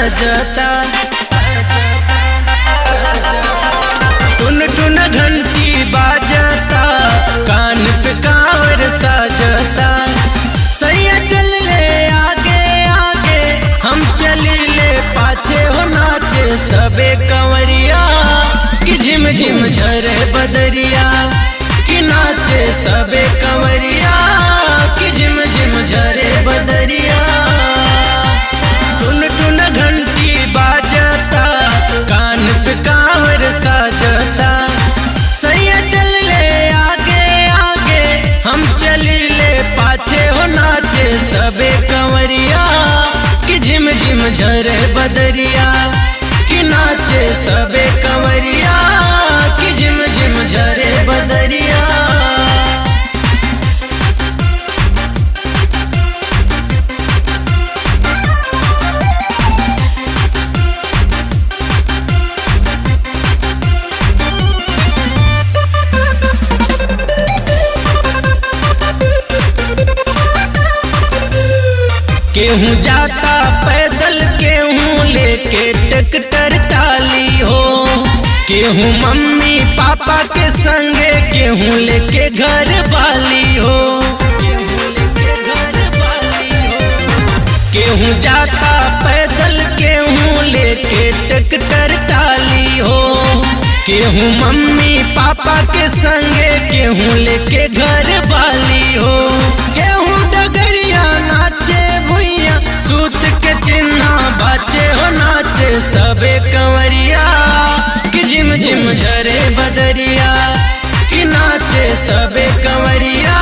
सजता। टुन टुन घंटी बाजता, कान पे कांवर साजता। सैया चल ले आगे आगे, हम चली ले पाछे हो नाचे सबे कंवरिया। कि झिम झिम झरे बदरिया, कि नाचे सबे कंवरिया। कि झिम झिम झरे बदरिया। टुन टुन घंटी बाजता, कान पे कांवर साजता। सैया चल ले आगे आगे, हम चली ले पाछे हो नाचे सबे कंवरिया। कि झिम झिम झरे बदरिया, कि नाचे सबे कंवरिया। कि झिम झिम झरे बदरिया। केहूँ जाता पैदल, केहूँ लेके ट्रैक्टर टाली हो। केहूँ मम्मी पापा के संगे, केहूँ लेके घर वाली हो। केहूँ जाता पैदल, केहूँ लेके ट्रैक्टर टाली हो। केहूँ मम्मी पापा के संगे, केहूँ लेके घर वाली हो। केहूँ डगरिया नाचे भुइया, सूत के चिन्हा बाचे हो नाचे सबे कंवरिया। कि झिम झिम झरे बदरिया, कि नाचे सबे कंवरिया।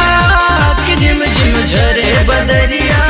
कि झिम झिम झरे बदरिया।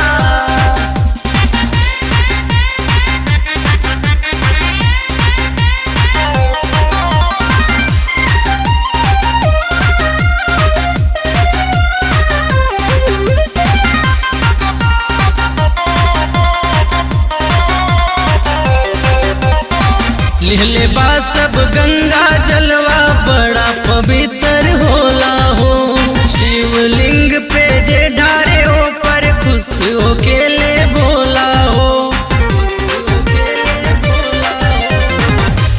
लिहले बा सब गंगा जलवा, बड़ा पवित्र होला हो। शिवलिंग पे जे ढारे ऊपर, खुश होके ले बोला हो।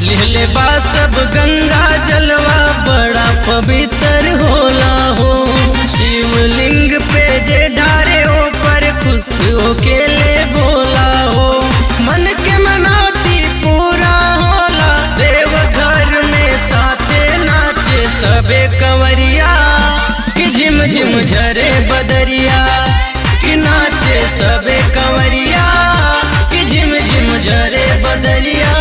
लिहले बा सब गंगा जलवा, बड़ा पवित्र होला हो। शिवलिंग पे जे ढारे ऊपर, खुश होके ले बोला हो। मन के मनौती पूरा होला, देव घर में साथे नाचे सबे कंवरिया। कि झिम झिम झरे बदरिया, कि नाचे सबे कंवरिया। कि झिम झिम झरे बदरिया।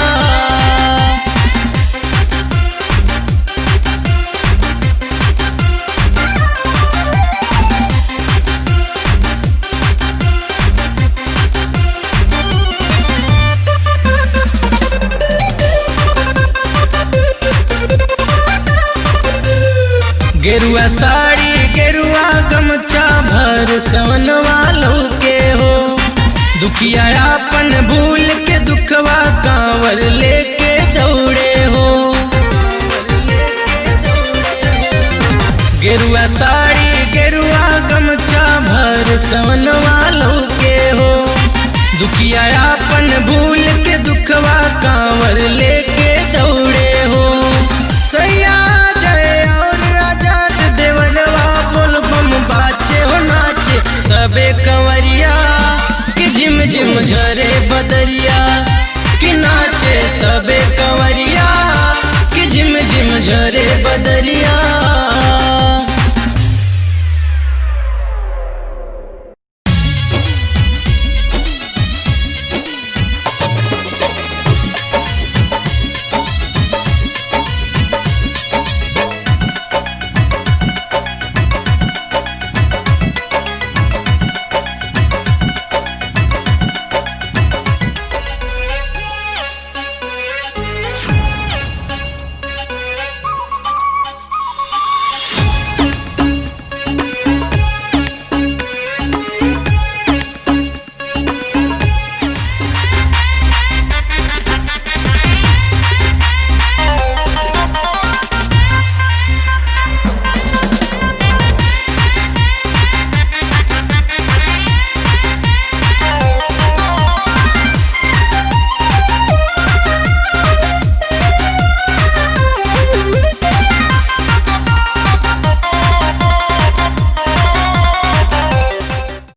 गेरुआ साड़ी गेरुआ गमछा, भर सवन वालों के हो। दुखिया अपन भूल के दुखवा, कांवर लेके दौड़े हो। गेरुआ साड़ी गेरुआ गमछा, भर सवन वालों के हो। दुखिया अपन भूल के दुखवा, कांवर लेके दौड़े हो। सैया बाचे हो नाचे सबे कंवरिया। कि झिम झिम झरे बदरिया, कि नाचे सबे कंवरिया। कि झिम झिम झरे बदरिया।